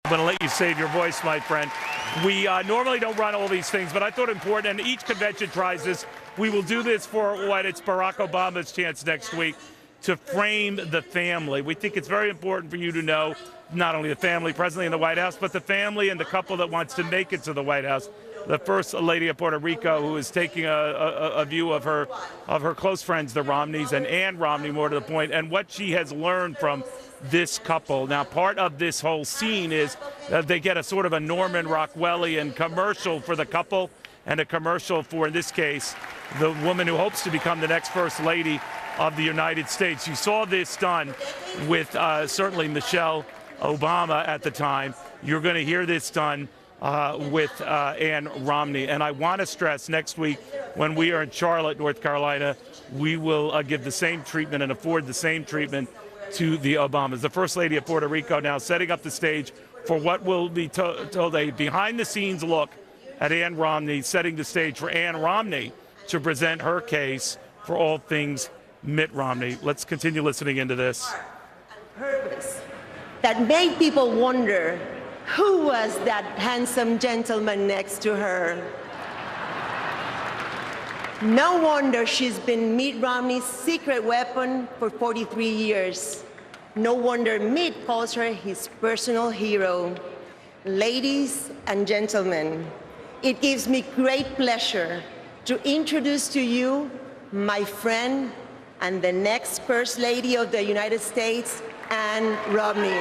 I'm going to let you save your voice, my friend. We normally don't run all these things, but I thought it important, and each convention tries this. We will do this for what it's Barack Obama's chance next week to frame the family. We think it's very important for you to know not only the family presently in the White House, but the family and the couple that wants to make it to the White House. The First Lady of Puerto Rico, who is taking a view of her close friends, the Romneys, and Ann Romney, more to the point, and what she has learned from this couple. Now, part of this whole scene is that they get a sort of a Norman Rockwellian commercial for the couple and a commercial for, in this case, the woman who hopes to become the next First Lady of the United States. You saw this done with certainly Michelle Obama at the time. You're going to hear this done with Ann Romney. And I want to stress next week when we are in Charlotte, North Carolina, we will give the same treatment and afford the same treatment to the Obamas. The First Lady of Puerto Rico now setting up the stage for what will be told a behind-the-scenes look at Ann Romney, setting the stage for Ann Romney to present her case for all things Mitt Romney. Let's continue listening into this. Purpose that made people wonder who was that handsome gentleman next to her. No wonder she's been Mitt Romney's secret weapon for 43 years. No wonder Mitt calls her his personal hero. Ladies and gentlemen, it gives me great pleasure to introduce to you my friend and the next First Lady of the United States, Ann Romney.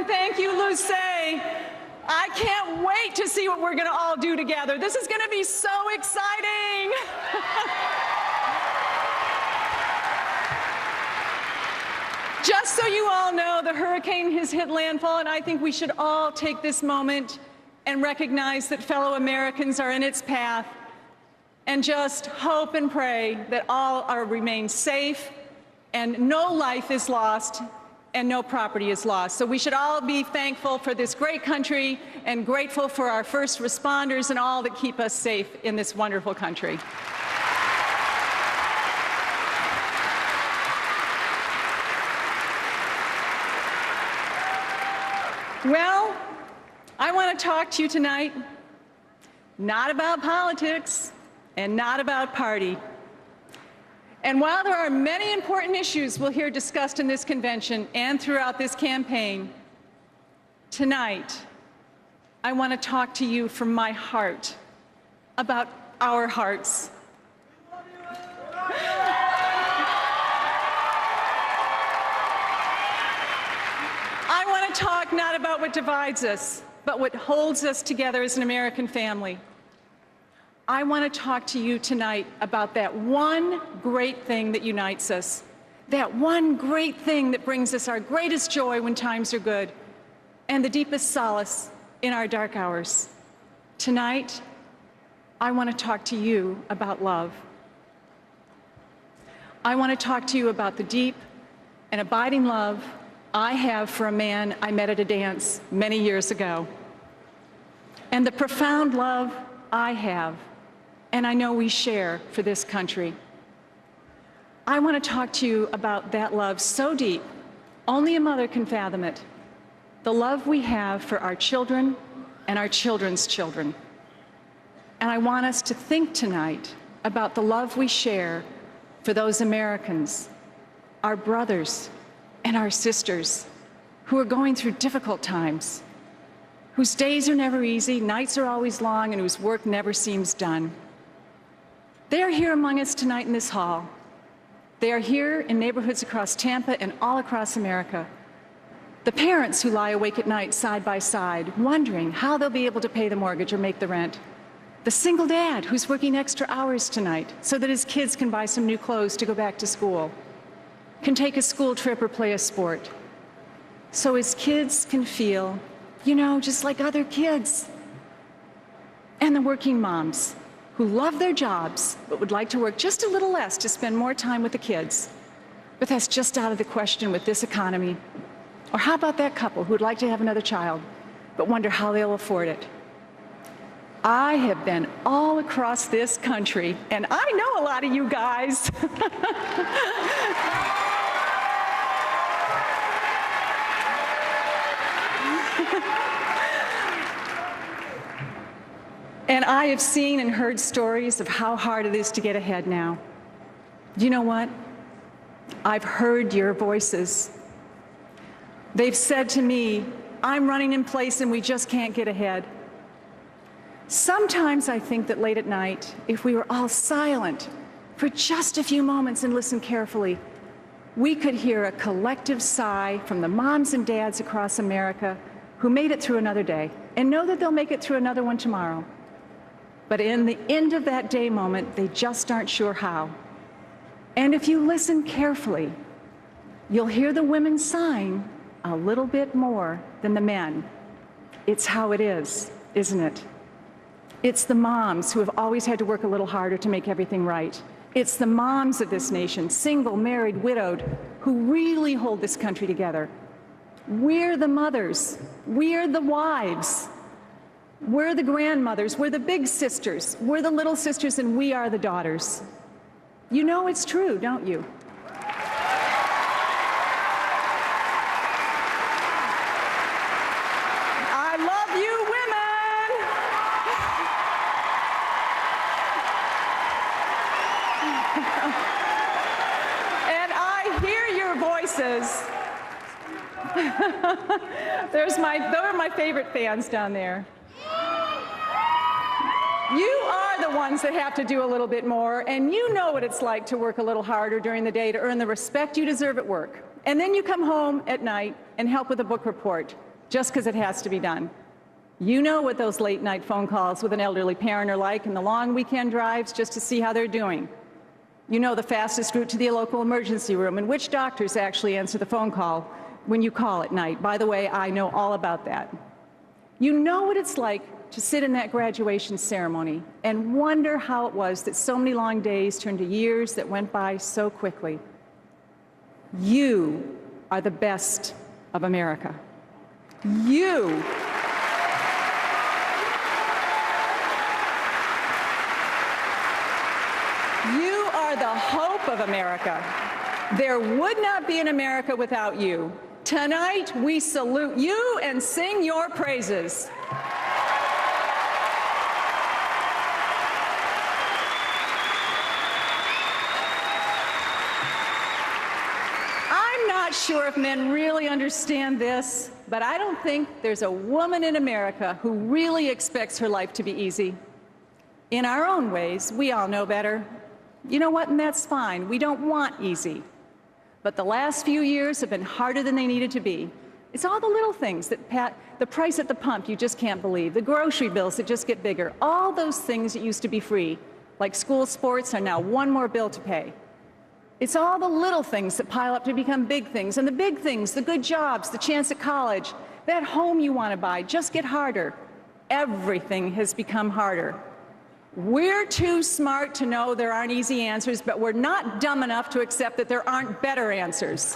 Thank you, Luce. I can't wait to see what we're going to all do together. This is going to be so exciting. Just so you all know, the hurricane has hit landfall, and I think we should all take this moment and recognize that fellow Americans are in its path, and just hope and pray that all remain safe and no life is lost and no property is lost. So we should all be thankful for this great country and grateful for our first responders and all that keep us safe in this wonderful country. Well, I want to talk to you tonight not about politics and not about party. And while there are many important issues we'll hear discussed in this convention and throughout this campaign, tonight, I want to talk to you from my heart about our hearts. I want to talk not about what divides us, but what holds us together as an American family. I want to talk to you tonight about that one great thing that unites us, that one great thing that brings us our greatest joy when times are good, and the deepest solace in our dark hours. Tonight, I want to talk to you about love. I want to talk to you about the deep and abiding love I have for a man I met at a dance many years ago, and the profound love I have and I know we share for this country. I want to talk to you about that love so deep, only a mother can fathom it, the love we have for our children and our children's children. And I want us to think tonight about the love we share for those Americans, our brothers and our sisters who are going through difficult times, whose days are never easy, nights are always long, and whose work never seems done. They are here among us tonight in this hall. They are here in neighborhoods across Tampa and all across America. The parents who lie awake at night side by side, wondering how they'll be able to pay the mortgage or make the rent. The single dad who's working extra hours tonight so that his kids can buy some new clothes to go back to school, can take a school trip or play a sport, so his kids can feel, you know, just like other kids. And the working moms who love their jobs but would like to work just a little less to spend more time with the kids. But that's just out of the question with this economy. Or how about that couple who would like to have another child but wonder how they'll afford it? I have been all across this country, and I know a lot of you guys. And I have seen and heard stories of how hard it is to get ahead now. Do you know what? I've heard your voices. They've said to me, I'm running in place and we just can't get ahead. Sometimes I think that late at night, if we were all silent for just a few moments and listened carefully, we could hear a collective sigh from the moms and dads across America who made it through another day and know that they'll make it through another one tomorrow. But in the end of that day moment, they just aren't sure how. And if you listen carefully, you'll hear the women sighing a little bit more than the men. It's how it is, isn't it? It's the moms who have always had to work a little harder to make everything right. It's the moms of this nation, single, married, widowed, who really hold this country together. We're the mothers. We're the wives. We're the grandmothers. We're the big sisters. We're the little sisters, and we are the daughters. You know it's true, don't you? I love you, women! And I hear your voices. Those are my favorite fans down there. You are the ones that have to do a little bit more, and you know what it's like to work a little harder during the day to earn the respect you deserve at work. And then you come home at night and help with a book report, just because it has to be done. You know what those late night phone calls with an elderly parent are like, and the long weekend drives just to see how they're doing. You know the fastest route to the local emergency room and which doctors actually answer the phone call when you call at night. By the way, I know all about that. You know what it's like to sit in that graduation ceremony and wonder how it was that so many long days turned to years that went by so quickly. You are the best of America. You are the hope of America. There would not be an America without you. Tonight, we salute you and sing your praises. I'm not sure if men really understand this, but I don't think there's a woman in America who really expects her life to be easy. In our own ways, we all know better. You know what? And that's fine. We don't want easy. But the last few years have been harder than they needed to be. It's all the little things that the price at the pump you just can't believe, the grocery bills that just get bigger, all those things that used to be free, like school sports, are now one more bill to pay. It's all the little things that pile up to become big things, and the big things, the good jobs, the chance at college, that home you want to buy, just get harder. Everything has become harder. We're too smart to know there aren't easy answers, but we're not dumb enough to accept that there aren't better answers.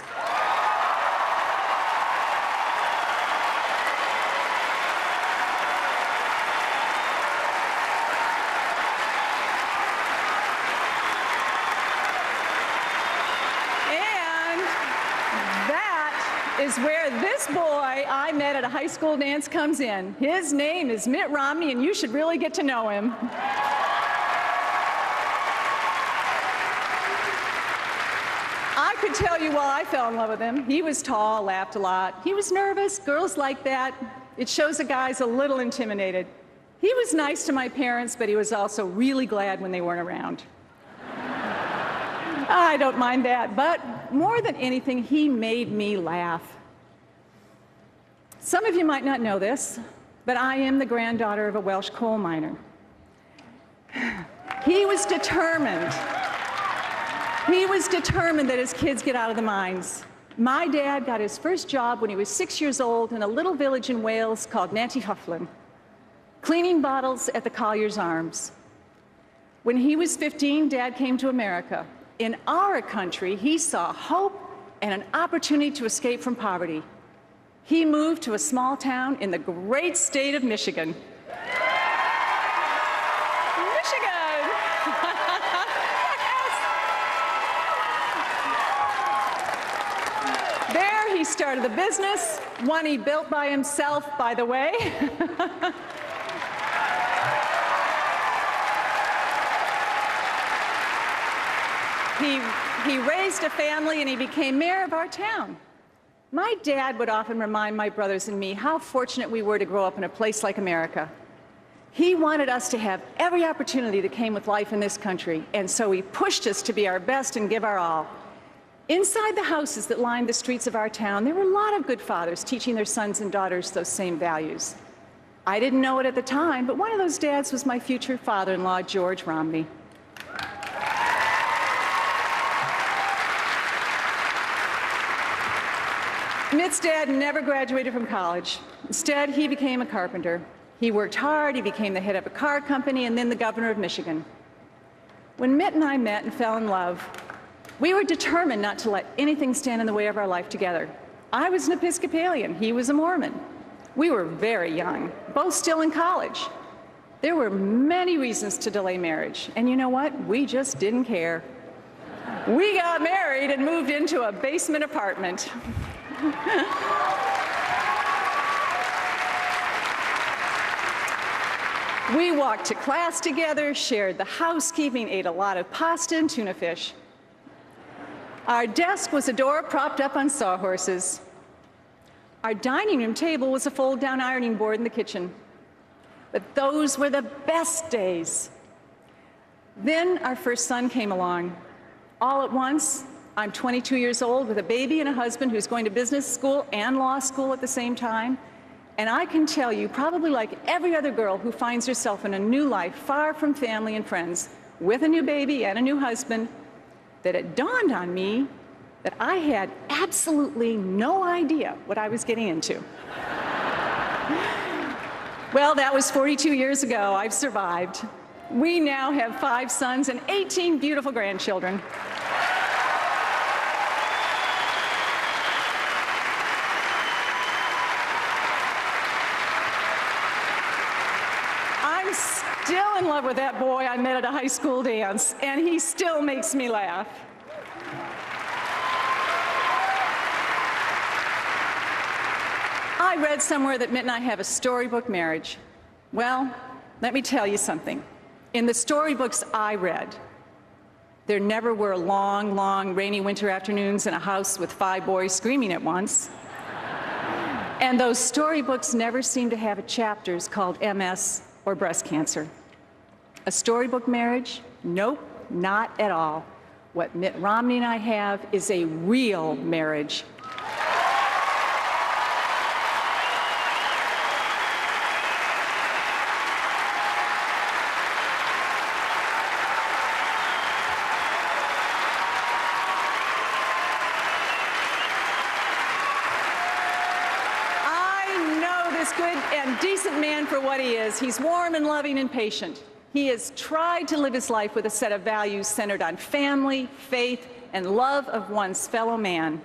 And that is where this boy I met at a high school dance comes in. His name is Mitt Romney, and you should really get to know him. could tell you why I fell in love with him. He was tall, laughed a lot. He was nervous. Girls like that. It shows a guy's a little intimidated. He was nice to my parents, but he was also really glad when they weren't around. I don't mind that, but more than anything, he made me laugh. Some of you might not know this, but I am the granddaughter of a Welsh coal miner. He was determined that his kids get out of the mines. My dad got his first job when he was 6 years old in a little village in Wales called Nantyhuflin, cleaning bottles at the Collier's Arms. When he was 15, Dad came to America. In our country, he saw hope and an opportunity to escape from poverty. He moved to a small town in the great state of Michigan. Michigan! There he started a business, one he built by himself, by the way. He raised a family and he became mayor of our town. My dad would often remind my brothers and me how fortunate we were to grow up in a place like America. He wanted us to have every opportunity that came with life in this country, and so he pushed us to be our best and give our all. Inside the houses that lined the streets of our town, there were a lot of good fathers teaching their sons and daughters those same values. I didn't know it at the time, but one of those dads was my future father-in-law, George Romney. Mitt's dad never graduated from college. Instead, he became a carpenter. He worked hard, he became the head of a car company, and then the governor of Michigan. When Mitt and I met and fell in love, we were determined not to let anything stand in the way of our life together. I was an Episcopalian, he was a Mormon. We were very young, both still in college. There were many reasons to delay marriage, and you know what? We just didn't care. We got married and moved into a basement apartment. We walked to class together, shared the housekeeping, ate a lot of pasta and tuna fish. Our desk was a door propped up on sawhorses. Our dining room table was a fold-down ironing board in the kitchen. But those were the best days. Then our first son came along. All at once, I'm 22 years old with a baby and a husband who's going to business school and law school at the same time. And I can tell you, probably like every other girl who finds herself in a new life, far from family and friends, with a new baby and a new husband, that it dawned on me that I had absolutely no idea what I was getting into. Well, that was 42 years ago. I've survived. We now have 5 sons and 18 beautiful grandchildren. I'm still in love with that boy I met at a high school dance, and he still makes me laugh. I read somewhere that Mitt and I have a storybook marriage. Well, let me tell you something. In the storybooks I read, there never were long, long rainy winter afternoons in a house with 5 boys screaming at once. And those storybooks never seem to have chapters called MS or breast cancer. A storybook marriage? Nope, not at all. What Mitt Romney and I have is a real marriage. Good and decent man for what he is. He's warm and loving and patient. He has tried to live his life with a set of values centered on family, faith, and love of one's fellow man.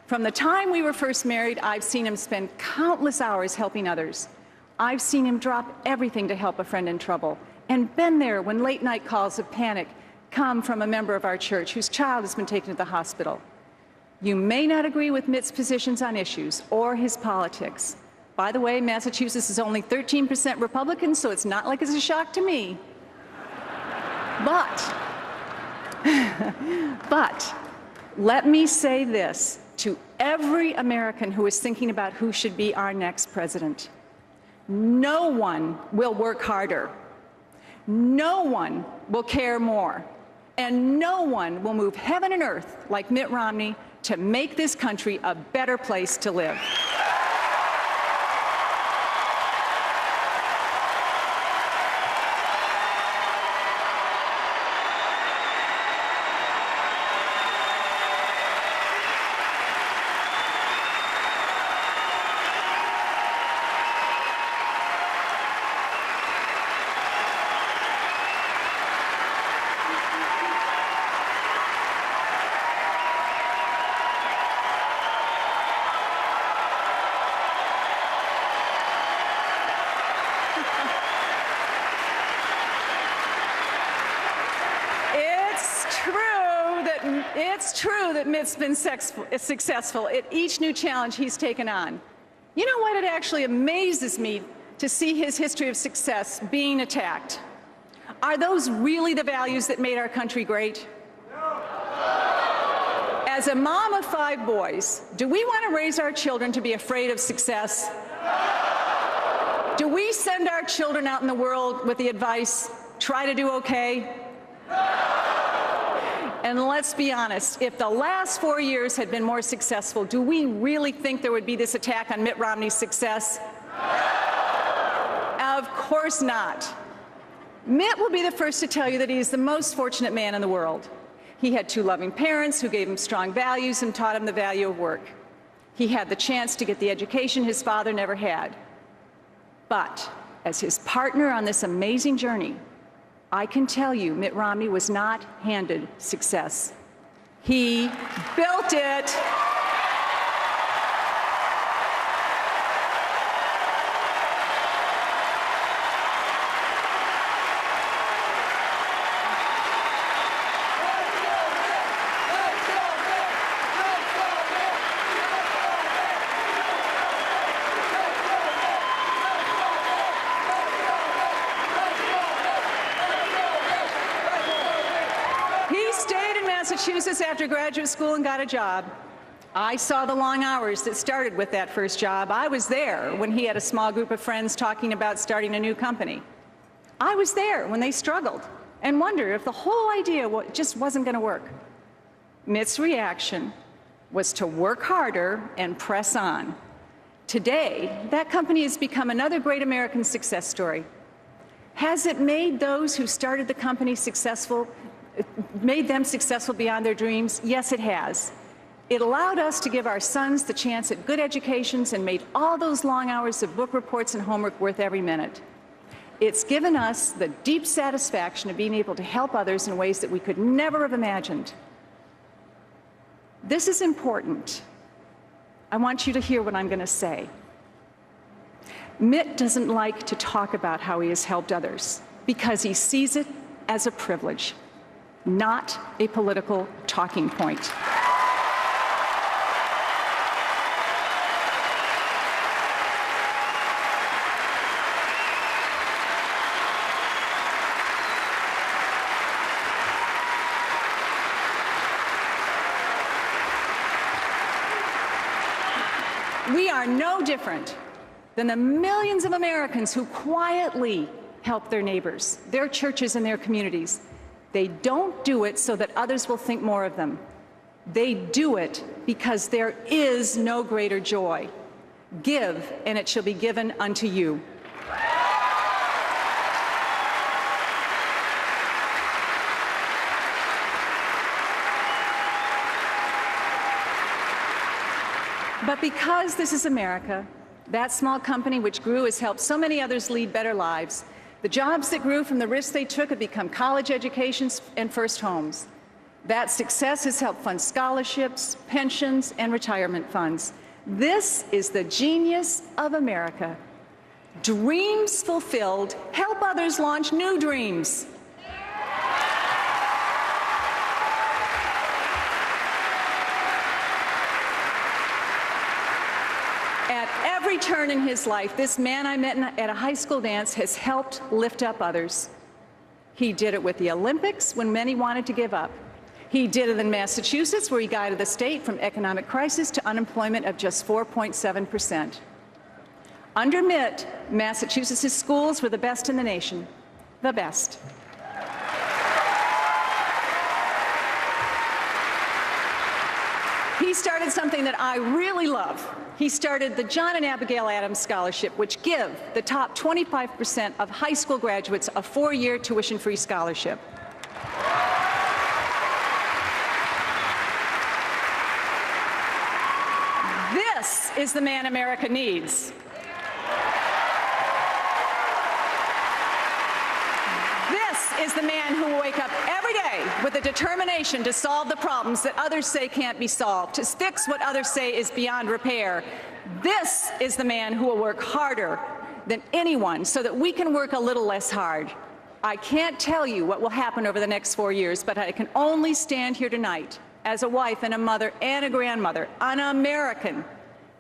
From the time we were first married, I've seen him spend countless hours helping others. I've seen him drop everything to help a friend in trouble, and been there when late-night calls of panic come from a member of our church whose child has been taken to the hospital. You may not agree with Mitt's positions on issues or his politics. By the way, Massachusetts is only 13% Republican, so it's not like it's a shock to me. But Let me say this to every American who is thinking about who should be our next president. No one will work harder. No one will care more. And no one will move heaven and earth like Mitt Romney to make this country a better place to live. It's true that Mitt's been successful at each new challenge he's taken on. You know what? It actually amazes me to see his history of success being attacked. Are those really the values that made our country great? As a mom of 5 boys, do we want to raise our children to be afraid of success? Do we send our children out in the world with the advice, try to do okay? And let's be honest, if the last 4 years had been more successful, do we really think there would be this attack on Mitt Romney's success? Of course not. Mitt will be the first to tell you that he is the most fortunate man in the world. He had 2 loving parents who gave him strong values and taught him the value of work. He had the chance to get the education his father never had. But as his partner on this amazing journey, I can tell you Mitt Romney was not handed success. He built it. Massachusetts after graduate school and got a job. I saw the long hours that started with that first job. I was there when he had a small group of friends talking about starting a new company. I was there when they struggled and wondered if the whole idea just wasn't going to work. Mitt's reaction was to work harder and press on. Today, that company has become another great American success story. Has it made those who started the company successful? Made them successful beyond their dreams? Yes, it has. It allowed us to give our sons the chance at good educations and made all those long hours of book reports and homework worth every minute. It's given us the deep satisfaction of being able to help others in ways that we could never have imagined. This is important. I want you to hear what I'm going to say. Mitt doesn't like to talk about how he has helped others because he sees it as a privilege, not a political talking point. We are no different than the millions of Americans who quietly help their neighbors, their churches, and their communities. They don't do it so that others will think more of them. They do it because there is no greater joy. Give, and it shall be given unto you. But because this is America, that small company which grew has helped so many others lead better lives. The jobs that grew from the risks they took have become college educations and first homes. That success has helped fund scholarships, pensions, and retirement funds. This is the genius of America. Dreams fulfilled help others launch new dreams. At every turn in his life, this man I met at a high school dance has helped lift up others. He did it with the Olympics when many wanted to give up. He did it in Massachusetts, where he guided the state from economic crisis to unemployment of just 4.7%. Under Mitt, Massachusetts' schools were the best in the nation, the best. He started something that I really love. He started the John and Abigail Adams Scholarship, which give the top 25% of high school graduates a 4-year tuition-free scholarship. This is the man America needs. This is the man who will wake up every day with a determination to solve the problems that others say can't be solved, to fix what others say is beyond repair. This is the man who will work harder than anyone so that we can work a little less hard. I can't tell you what will happen over the next 4 years, but I can only stand here tonight as a wife and a mother and a grandmother, an American,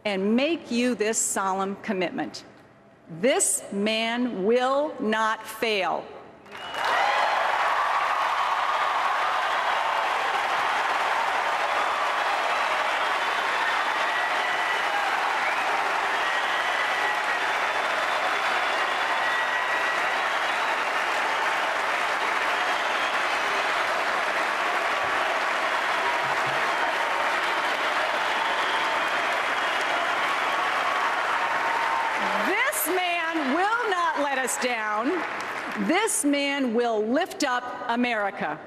and make you this solemn commitment. This man will not fail. Down. This man will lift up America.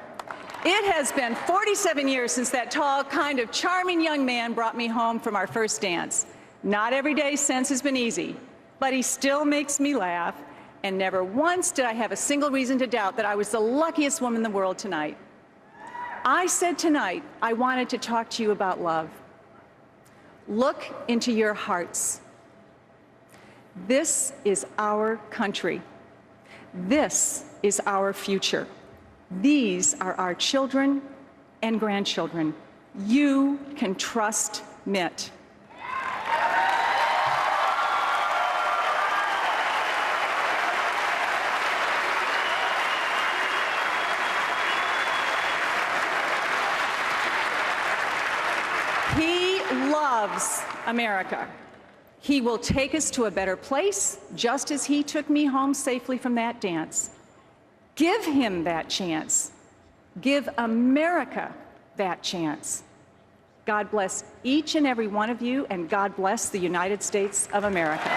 It has been 47 years since that tall, kind of charming young man brought me home from our first dance. Not every day since has been easy, but he still makes me laugh, and never once did I have a single reason to doubt that I was the luckiest woman in the world tonight. I said tonight I wanted to talk to you about love. Look into your hearts. This is our country. This is our future. These are our children and grandchildren. You can trust Mitt. He loves America. He will take us to a better place, just as he took me home safely from that dance. Give him that chance. Give America that chance. God bless each and every one of you, and God bless the United States of America.